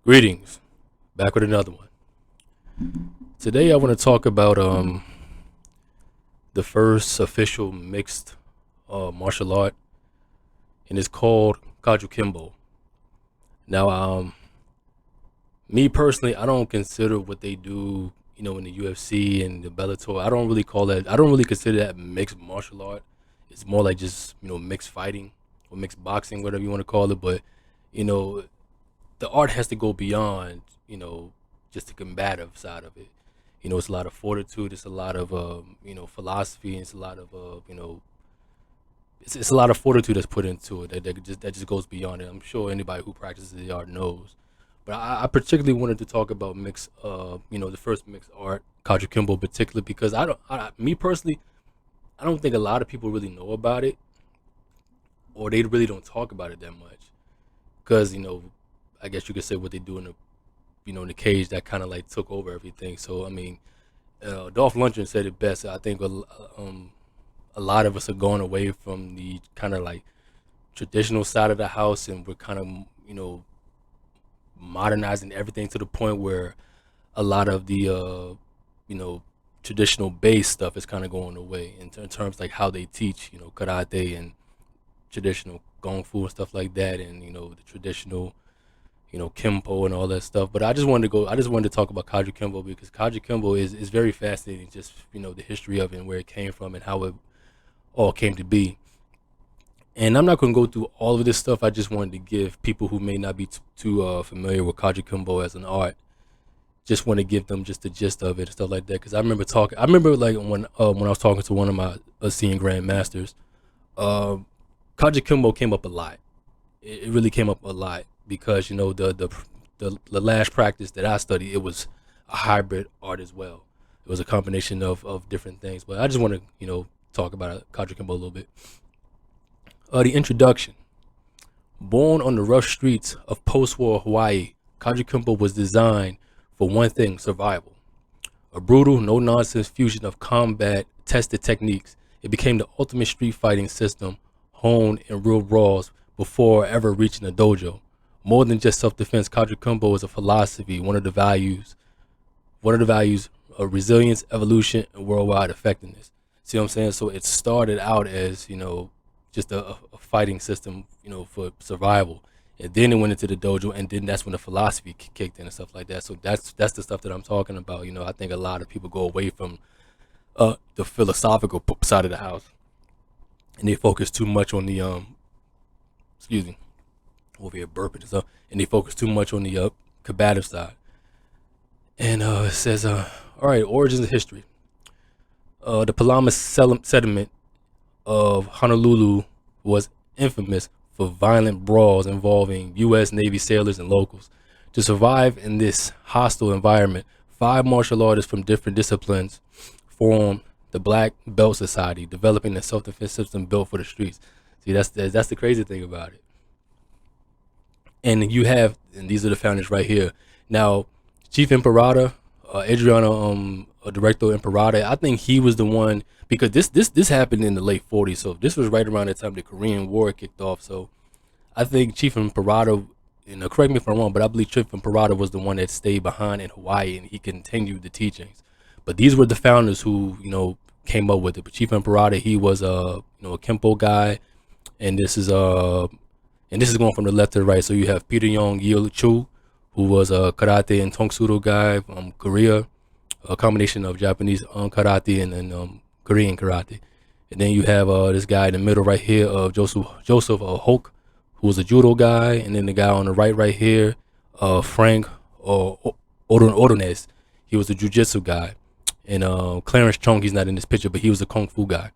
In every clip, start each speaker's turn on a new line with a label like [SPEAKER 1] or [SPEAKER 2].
[SPEAKER 1] Greetings, back with another one. Today I want to talk about the first official mixed martial art, and it's called Kajukenbo. Now, me personally, I don't consider what they do, in the UFC and the Bellator. I don't really call that. I don't really consider that mixed martial art. It's more like just mixed fighting or mixed boxing, whatever you want to call it. But you know, the art has to go beyond just the combative side of it. It's a lot of fortitude. It's a lot of philosophy. It's a lot of it's a lot of fortitude that's put into it that just goes beyond it. I'm sure anybody who practices the art knows. But I particularly wanted to talk about mixed, the first mixed art, Kajukenbo, particularly because me personally, I don't think a lot of people really know about it, or they really don't talk about it that much. Because I guess you could say what they do in the, in the cage that kind of like took over everything. So I mean, Dolph Lundgren said it best. I think a lot of us are going away from the kind of like traditional side of the house, and we're kind of modernizing everything to the point where a lot of the you know traditional base stuff is kind of going away in terms like how they teach karate and traditional kung fu and stuff like that, and the traditional Kempo and all that stuff. But I just wanted to talk about Kaju Kempo because Kaju Kempo is very fascinating, just the history of it and where it came from and how it all came to be. And I'm not going to go through all of this stuff. I just wanted to give people who may not be too familiar with Kaju Kempo as an art, just want to give them just the gist of it and stuff like that. Because I remember like when I was talking to one of my senior grandmasters, uh, Kaju Kempo came up a lot. It really came up a lot because the last practice that I studied, it was a hybrid art as well. It was a combination of different things. But I just want to talk about Kaju Kempo a little bit. The introduction. Born on the rough streets of post-war Hawaii, Kajukenbo was designed for one thing: survival. A brutal, no-nonsense fusion of combat-tested techniques, it became the ultimate street fighting system, honed in real brawls before ever reaching a dojo. More than just self-defense, Kajukenbo is a philosophy, one of the values of resilience, evolution, and worldwide effectiveness. See what I'm saying? So it started out as just a fighting system, for survival. And then it went into the dojo, and then that's when the philosophy kicked in and stuff like that. So that's the stuff that I'm talking about. I think a lot of people go away from the philosophical side of the house, and they focus too much on the excuse me, over here burping and stuff, and they focus too much on the combative side. And it says, all right, origins of history. The Palama settlement of Honolulu was infamous for violent brawls involving U.S. Navy sailors and locals. To survive in this hostile environment, five martial artists from different disciplines formed the Black Belt Society, developing a self-defense system built for the streets. See, that's the crazy thing about it. And these are the founders right here. Now, Chief Imperator, Adriano, Director Imperator, I think he was the one, because this happened in the late 40s, so this was right around the time the Korean War kicked off. So I think Chief Imperator, correct me if I'm wrong, but I believe Chief Imperator was the one that stayed behind in Hawaii and he continued the teachings. But these were the founders who came up with it. But Chief Imperator, he was a Kempo guy, and this is going from the left to the right. So you have Peter Yong Yil Chu, who was a karate and tongsudo guy from Korea, a combination of Japanese karate and then Korean karate. And then you have this guy in the middle right here of Joseph Hoke, who was a judo guy, and then the guy on the right here, Frank Ordonez, he was a jiu-jitsu guy. And Clarence Chong, he's not in this picture, but he was a kung fu guy.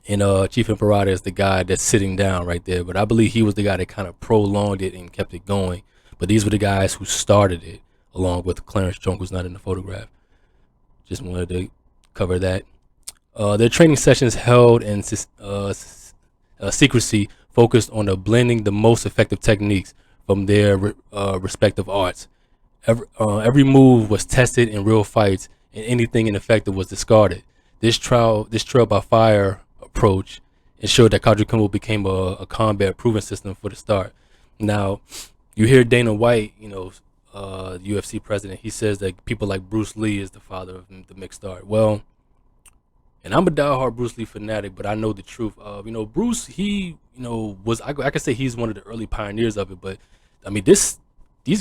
[SPEAKER 1] And Chief Imperator is the guy that's sitting down right there. But I believe he was the guy that kind of prolonged it and kept it going. But these were the guys who started it, along with Clarence Chong, who's not in the photograph. Just wanted to cover that. Their training sessions held in secrecy focused on blending the most effective techniques from their respective arts. Every move was tested in real fights, and anything ineffective was discarded. This trial by fire approach ensured that Kajukenbo became a combat proven system for the start. Now, You hear Dana White, UFC president, he says that people like Bruce Lee is the father of the mixed art. Well, and I'm a diehard Bruce Lee fanatic, but I know the truth. Bruce, he, was I could say he's one of the early pioneers of it. But I mean, these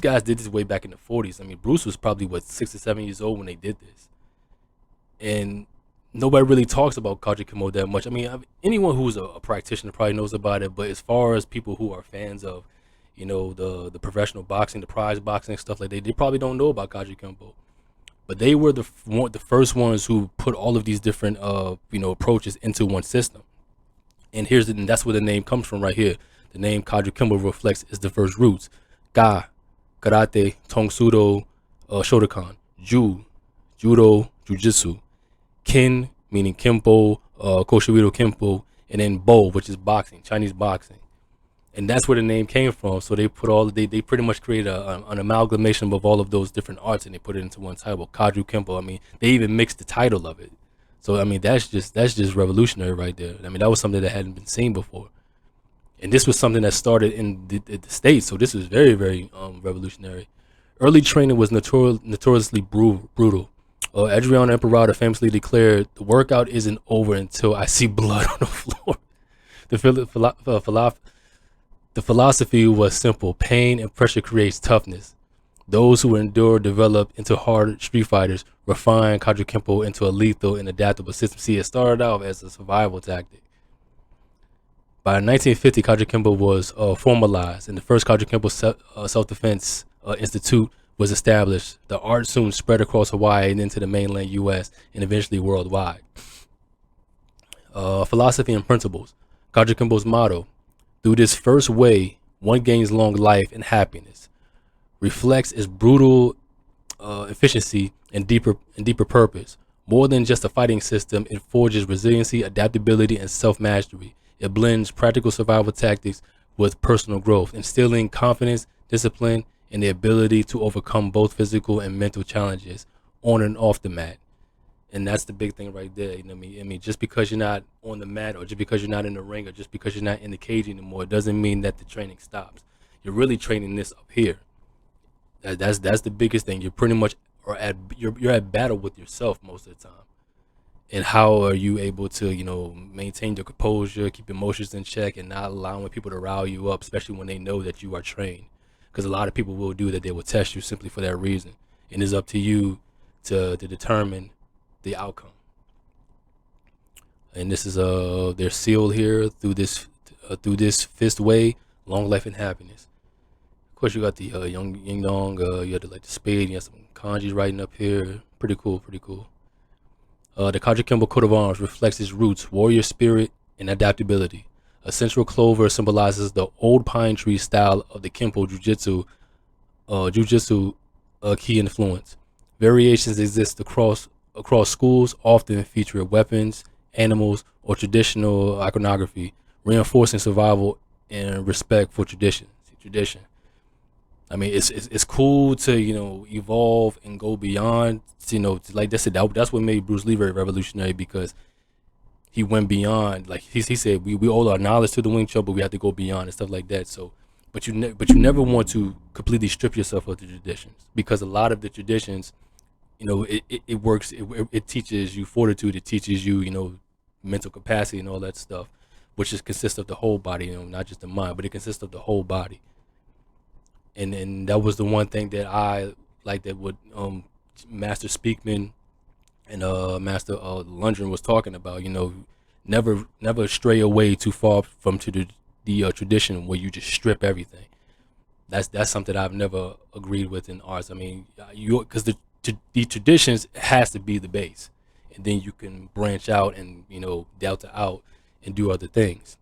[SPEAKER 1] guys did this way back in the '40s. I mean, Bruce was probably 6 or 7 years old when they did this, and nobody really talks about Kajukenbo that much. I mean, anyone who's a practitioner probably knows about it, but as far as people who are fans of, the professional boxing, the prize boxing, stuff like that, they probably don't know about Kajukenbo. But they were the first ones who put all of these different approaches into one system. And and that's where the name comes from right here. The name Kajukenbo reflects its diverse roots: Ga, karate, tong sudo, shotokan, judo, jujitsu, kin meaning kempo, koshiro kempo, and then bo, which is boxing, Chinese boxing. And that's where the name came from. So they put they pretty much created an amalgamation of all of those different arts, and they put it into one title, Kajukenbo. I mean, they even mixed the title of it. So I mean, that's just revolutionary right there. I mean, that was something that hadn't been seen before, and this was something that started in the States. So this was very, very revolutionary. Early training was notoriously brutal. Adriano Emperado famously declared, "The workout isn't over until I see blood on the floor." The the philosophy was simple: pain and pressure creates toughness. Those who endure develop into hard street fighters, refine Kajukenbo into a lethal and adaptable system. See, it started out as a survival tactic. By 1950, Kajukenbo was formalized, and the first Kajukenbo Self-Defense Institute was established. The art soon spread across Hawaii and into the mainland U.S. and eventually worldwide. Philosophy and principles. Kajukenbo's motto: through this first way, one gains long life and happiness. Reflects its brutal efficiency and deeper purpose. More than just a fighting system, it forges resiliency, adaptability, and self-mastery. It blends practical survival tactics with personal growth, instilling confidence, discipline, and the ability to overcome both physical and mental challenges on and off the mat. And that's the big thing right there. You know what I mean? Just because you're not on the mat, or just because you're not in the ring, or just because you're not in the cage anymore, it doesn't mean that the training stops. You're really training this up here. That's the biggest thing. You're pretty much you're at battle with yourself most of the time. And how are you able to maintain your composure, keep emotions in check, and not allowing people to rile you up, especially when they know that you are trained? Because a lot of people will do that. They will test you simply for that reason, and it's up to you to determine the outcome. And this is they're sealed here through this fifth way: long life and happiness. Of course, you got the young Ying Dong. You got the spade. You got some kanjis writing up here. Pretty cool. Pretty cool. The Kajukenbo coat of arms reflects its roots, warrior spirit, and adaptability. A central clover symbolizes the old pine tree style of the Kempo jujitsu key influence. Variations exist across schools, often featuring weapons, animals, or traditional iconography, reinforcing survival and respect for tradition. I mean, it's cool to evolve and go beyond. Like I said, that's what made Bruce Lee very revolutionary, because he went beyond. Like he said, we owe our knowledge to the Wing Chun, but we have to go beyond and stuff like that. So, but you never want to completely strip yourself of the traditions, because a lot of the traditions, it works. It teaches you fortitude. It teaches you mental capacity and all that stuff, which consists of the whole body. Not just the mind, but it consists of the whole body. And that was the one thing that I like, that what Master Speakman and Master Lundgren was talking about. Never stray away too far from to the tradition where you just strip everything. That's something I've never agreed with in arts. I mean, because the traditions has to be the base, and then you can branch out and delta out and do other things.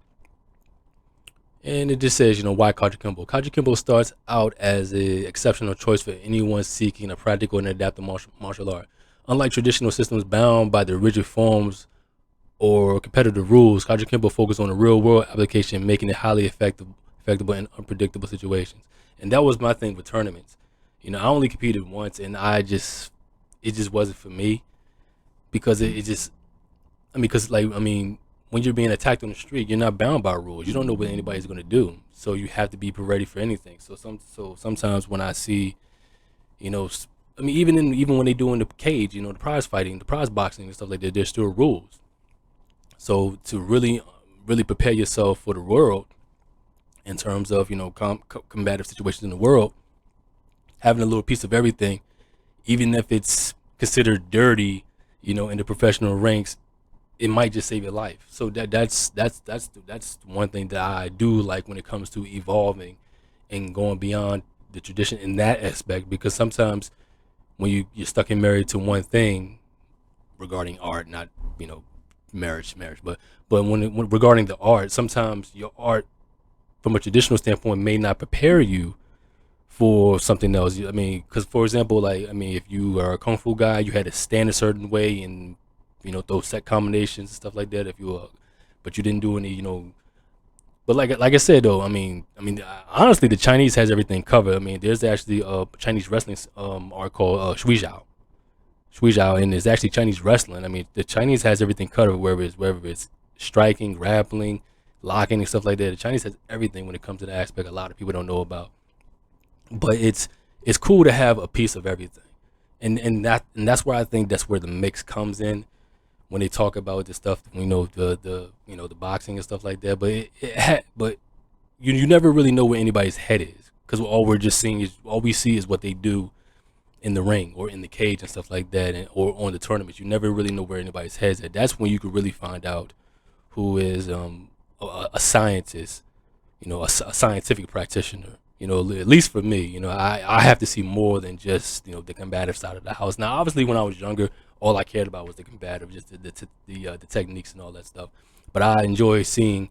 [SPEAKER 1] And it just says, why Kajukenbo? Kajukenbo starts out as an exceptional choice for anyone seeking a practical and adaptive martial art. Unlike traditional systems bound by the rigid forms or competitive rules, Kajukenbo focuses on a real-world application, making it highly effective in unpredictable situations. And that was my thing with tournaments. I only competed once, and it just wasn't for me, because it just, because when you're being attacked on the street, you're not bound by rules. You don't know what anybody's going to do, so you have to be ready for anything. So sometimes when I see, you know, I mean, even when they do in the cage, the prize fighting, the prize boxing and stuff like that, there's still rules. So to really prepare yourself for the world in terms of combative situations in the world, having a little piece of everything, even if it's considered dirty, in the professional ranks, it might just save your life. So that's one thing that I do like when it comes to evolving and going beyond the tradition in that aspect, because sometimes when you're stuck and married to one thing regarding art, not marriage, but when regarding the art, sometimes your art from a traditional standpoint may not prepare you for something else. I mean, because for example, like, I mean, if you are a kung fu guy, you had to stand a certain way and those set combinations and stuff like that. If you but you didn't do any, but like I said though, I mean, honestly, the Chinese has everything covered. I mean, there's actually a Chinese wrestling art called Shui Zhao, and it's actually Chinese wrestling. I mean, the Chinese has everything covered, wherever it's striking, grappling, locking, and stuff like that. The Chinese has everything when it comes to the aspect a lot of people don't know about. But it's cool to have a piece of everything, and that's where I think that's where the mix comes in when they talk about the stuff, the boxing and stuff like that. But but you never really know where anybody's head is, because all we see is what they do in the ring or in the cage and stuff like that, and or on the tournaments. You never really know where anybody's head's at. That's when you could really find out who is a scientist, a scientific practitioner. At least for me, I have to see more than just the combative side of the house. Now, obviously, when I was younger, all I cared about was the combative, just the techniques and all that stuff. But I enjoy seeing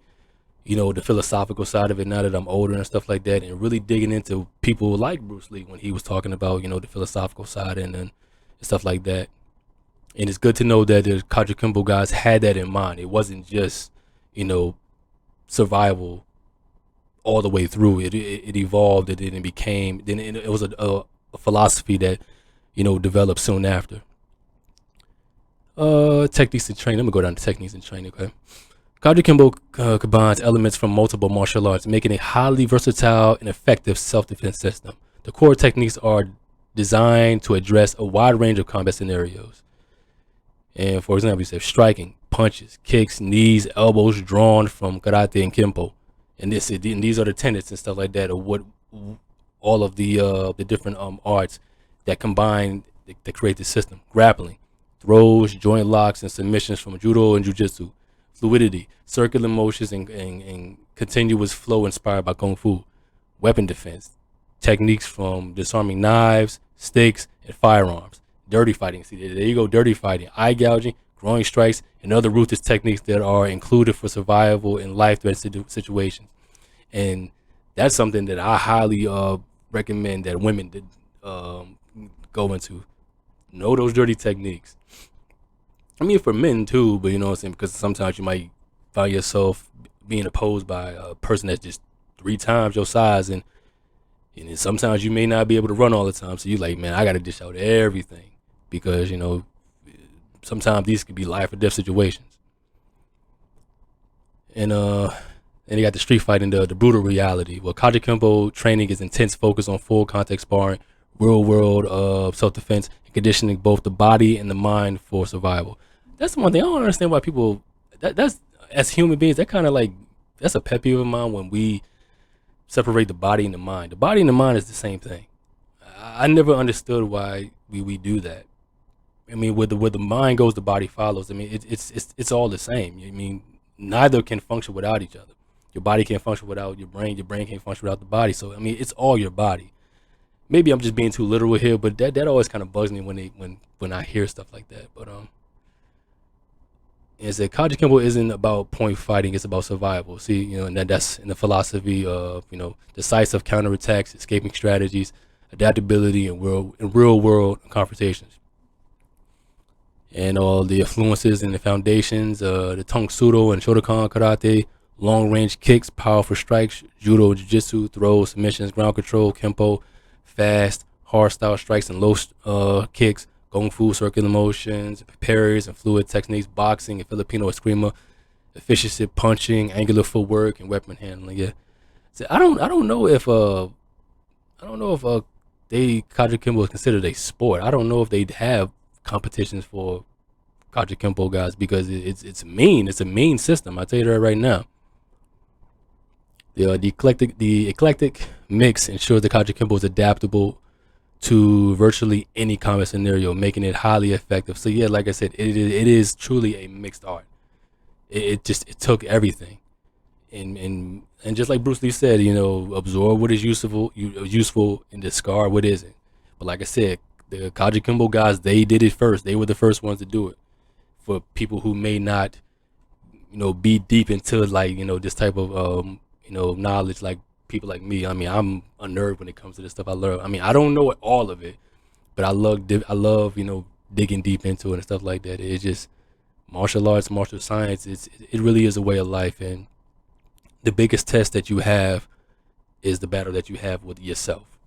[SPEAKER 1] the philosophical side of it now that I'm older and stuff like that, and really digging into people like Bruce Lee when he was talking about the philosophical side and stuff like that. And it's good to know that the Kajukenbo guys had that in mind. It wasn't just survival all the way through. It evolved. It became. Then it was a philosophy that developed soon after. Techniques and training. I'm gonna go down to techniques and training. Okay. Kajukenbo combines elements from multiple martial arts, making a highly versatile and effective self-defense system. The core techniques are designed to address a wide range of combat scenarios. And for example, you say striking, punches, kicks, knees, elbows drawn from karate and kempo. And these are the tenets and stuff like that, of what all of the different arts that combine to create the system. Grappling, throws, joint locks, and submissions from judo and jujitsu. Fluidity, circular motions, and continuous flow inspired by kung fu. Weapon defense, techniques from disarming knives, sticks, and firearms. Dirty fighting, see, there you go, dirty fighting, eye gouging, groin strikes, and other ruthless techniques that are included for survival in life-threatening situations. And that's something that I highly recommend that women did, go into. Know those dirty techniques. I mean, for men too, but you know what I'm saying, because sometimes you might find yourself being opposed by a person that's just 3 times your size, and then sometimes you may not be able to run all the time. So you're like, man, I got to dish out everything, because sometimes these could be life or death situations. And then you got the street fighting, the brutal reality. Well, Kajukenbo training is intense focus on full contact sparring, real world self-defense, and conditioning both the body and the mind for survival. That's the one thing I don't understand why people, that's as human beings, that kind of like, that's a pet peeve of mine, when we separate the body and the mind. The body and the mind is the same thing. I never understood why we do that. I mean, where the mind goes, the body follows. I mean, it's all the same. I mean, neither can function without each other. Your body can't function without your brain. Your brain can't function without the body. So I mean, it's all your body. Maybe I'm just being too literal here, but that always kind of bugs me when I hear stuff like that. But is that Kajukenbo isn't about point fighting; it's about survival. See, and that's in the philosophy of decisive counterattacks, escaping strategies, adaptability, and real world confrontations, and all the influences and the foundations, the Tong Sudo and Shotokan karate, long range kicks, powerful strikes, judo, jiu-jitsu, throws, submissions, ground control, kempo, fast, hard style strikes and low kicks, kung fu, circular motions, parries and fluid techniques, boxing and Filipino eskrima. efficiency punching, angular footwork, and weapon handling. Yeah. So I don't know if I don't know if they Kajukenbo is considered a sport. I don't know if they'd have competitions for Kajukenbo guys because it's mean. It's a mean system. I tell you that right now. The eclectic mix ensures the Kajukenbo is adaptable to virtually any combat scenario, making it highly effective. So yeah, like I said, it is truly a mixed art. It just it took everything, and just like Bruce Lee said, you know, absorb what is useful, and discard what isn't. But like I said, the Kajukenbo guys, they did it first. They were the first ones to do it. For people who may not, you know, be deep into like, you know, this type of knowledge, like people like me. I mean, I'm a nerd when it comes to this stuff. I love. I mean, I don't know all of it, but I love, you know, digging deep into it and stuff like that. It's just martial arts, martial science. It really is a way of life, and the biggest test that you have is the battle that you have with yourself,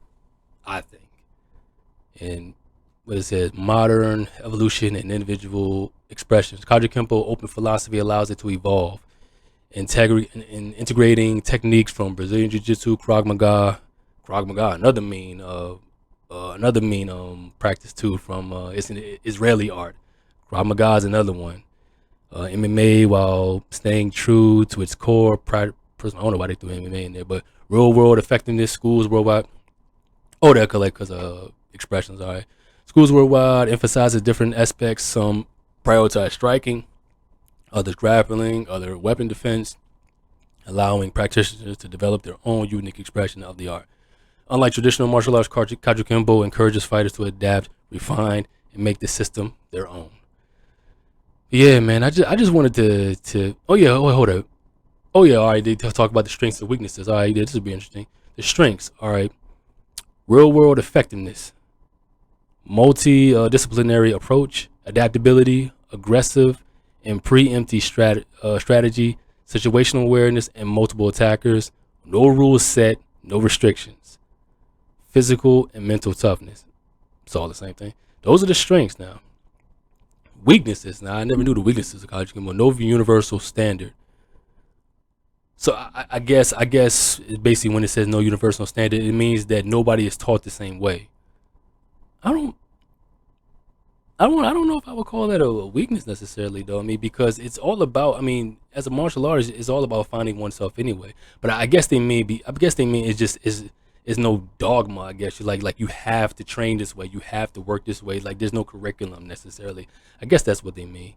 [SPEAKER 1] I think. And what it says, modern evolution and individual expressions. Kajukenbo open philosophy allows it to evolve, integrating techniques from Brazilian Jiu-Jitsu, Krav Maga, another mean practice too from it's an Israeli art. Krav Maga is another one. MMA while staying true to its core. I don't know why they threw MMA in there, but real world effectiveness, schools worldwide. Oh, they're collect because expressions. All right, schools worldwide emphasizes different aspects. Some prioritize striking, others grappling, other weapon defense, allowing practitioners to develop their own unique expression of the art. Unlike traditional martial arts, Kajukenbo encourages fighters to adapt, refine, and make the system their own. Yeah, man. I just wanted to. Oh yeah. Oh, hold up. Oh yeah. All right. They talk about the strengths and weaknesses. All right. Yeah, this would be interesting. The strengths. All right. Real world effectiveness, multi-disciplinary approach, adaptability, aggressive and preemptive strategy, situational awareness, and multiple attackers. No rules set, no restrictions. Physical and mental toughness. It's all the same thing. Those are the strengths now. Weaknesses. Now, I never knew the weaknesses of Kajukenbo. No universal standard. So I guess basically when it says no universal standard, it means that nobody is taught the same way. I don't I don't know if I would call that a weakness necessarily though. I mean, because it's all about. I mean, as a martial artist, it's all about finding oneself anyway. But I guess they may be. I guess they mean it's just is no dogma. I guess you like you have to train this way. You have to work this way. Like there's no curriculum necessarily. I guess that's what they mean.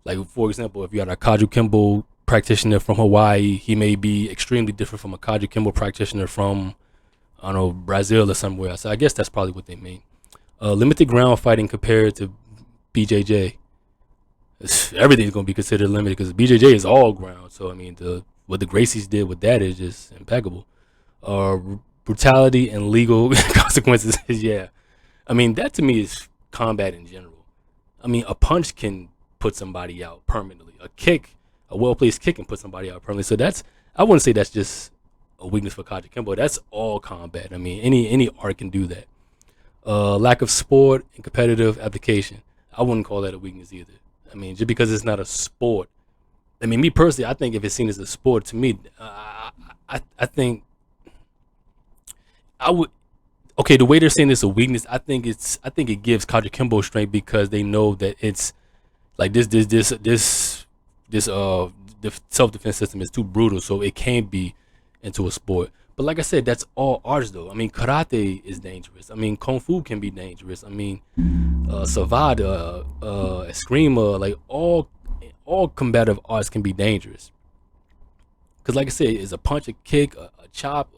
[SPEAKER 1] Like for example, if you got a Kajukenbo practitioner from Hawaii, he may be extremely different from a Kajukenbo practitioner from I don't know Brazil or somewhere. So I guess that's probably what they mean. Limited ground fighting compared to BJJ. Everything's going to be considered limited because BJJ is all ground. So I mean, what the Gracies did with that is just impeccable. Brutality and legal consequences. Yeah, I mean that to me is combat in general. I mean, a punch can put somebody out permanently. A kick, a well-placed kick, can put somebody out permanently. So that's I wouldn't say that's just a weakness for Kajukenbo. That's all combat. I mean, any art can do that. Lack of sport and competitive application. I wouldn't call that a weakness either. I mean, just because it's not a sport. I mean, me personally, I think if it's seen as a sport, to me, I think I would. Okay, the way they're saying it's a weakness, I think it gives Kajukenbo strength because they know that it's like this the self defense system is too brutal, so it can't be into a sport. But like I said, that's all arts though. I mean, karate is dangerous. I mean, kung fu can be dangerous. I mean, savada, eskrima, like all combative arts can be dangerous. Because like I said, it's a punch, a kick, a chop,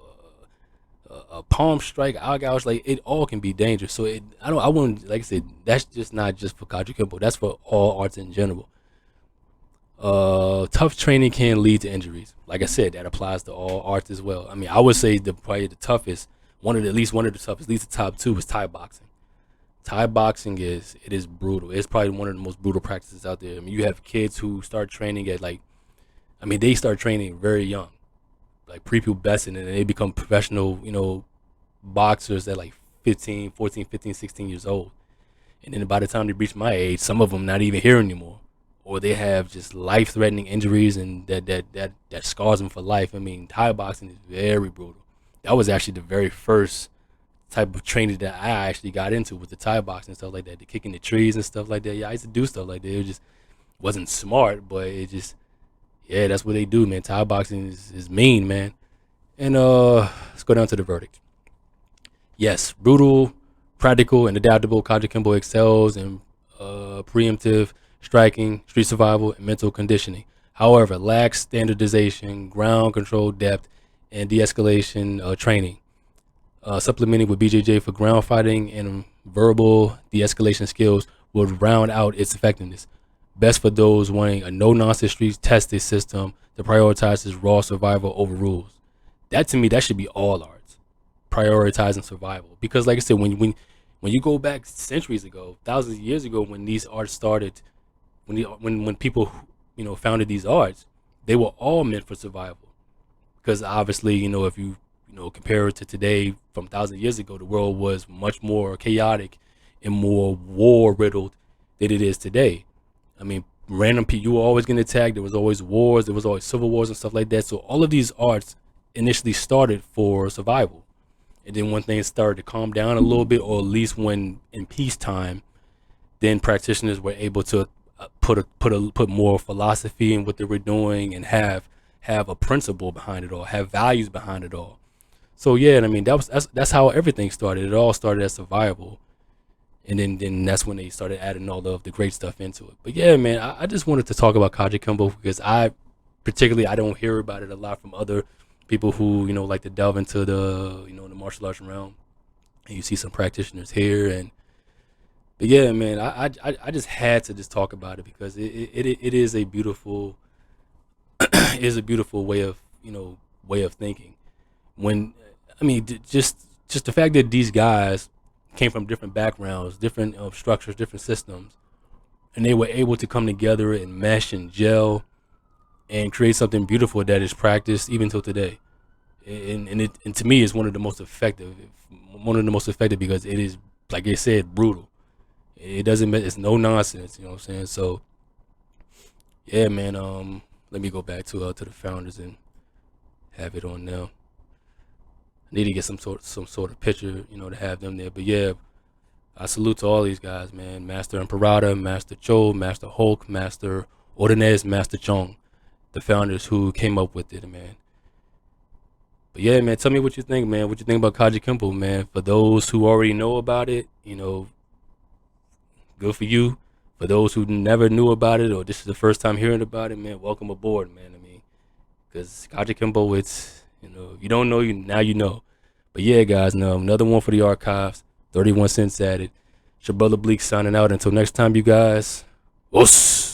[SPEAKER 1] a palm strike, eye gouge, like it all can be dangerous. So I wouldn't like I said, that's just not just for Kajukenbo. That's for all arts in general. Tough training can lead to injuries. Like I said, that applies to all arts as well. I mean, I would say probably the toughest, at least one of the toughest, at least the top two, is Thai boxing. Thai boxing is brutal. It's probably one of the most brutal practices out there. I mean, you have kids who start training at they start training very young, like prepubescent, and they become professional, boxers at like 15, 14, 15, 16 years old. And then by the time they reach my age, some of them not even here anymore, or they have just life-threatening injuries and that scars them for life. I mean, Thai boxing is very brutal. That was actually the very first type of training that I actually got into with the Thai boxing and stuff like that, the kicking the trees and stuff like that. Yeah, I used to do stuff like that. It just wasn't smart, but it just, yeah, that's what they do, man. Thai boxing is mean, man. And let's go down to the verdict. Yes, brutal, practical, and adaptable. Kajukenbo excels in preemptive striking, street survival, and mental conditioning. However, lacks standardization, ground control depth, and de-escalation training. Supplementing with BJJ for ground fighting and verbal de-escalation skills would round out its effectiveness. Best for those wanting a no-nonsense street tested system that prioritizes raw survival over rules. That to me, that should be all arts, prioritizing survival. Because like I said, when you go back centuries ago, thousands of years ago, when these arts started, when people founded these arts, they were all meant for survival. Because obviously, if you compare it to today, from 1,000 years ago, the world was much more chaotic and more war riddled than it is today. I mean, random people, you were always getting attacked. There was always wars. There was always civil wars and stuff like that. So all of these arts initially started for survival. And then when things started to calm down a little bit, or at least when in peacetime, then practitioners were able to put more philosophy in what they were doing and have a principle behind it all, have values behind it all. So yeah, I mean that's how everything started. It all started as survival, and then that's when they started adding all of the great stuff into it. But yeah, man, I just wanted to talk about Kajukenbo because I don't hear about it a lot from other people who like to delve into the martial arts realm, and you see some practitioners here. And but yeah, man, I just had to just talk about it because it is a beautiful is a beautiful way of thinking. When I mean, just the fact that these guys came from different backgrounds, different structures, different systems, and they were able to come together and mesh and gel and create something beautiful that is practiced even till today. And to me, it's one of the most effective because it is, like I said, brutal. It doesn't, it's no nonsense. You know what I'm saying? So yeah, man. Let me go back to the founders and have it on now. I need to get some sort of picture, to have them there. But yeah, I salute to all these guys, man. Master Imperator, Master Cho, Master Hulk, Master Ordonez, Master Chong, the founders who came up with it, man. But yeah, man, tell me what you think, man. What you think about Kajukenbo, man? For those who already know about it, good for you. For those who never knew about it or this is the first time hearing about it, man, welcome aboard, man. I mean, because Kajukenbo, it's, if you don't know, now you know. But yeah, guys, now another one for the archives. 31 cents added. It's your brother Bleak signing out. Until next time, you guys. Os.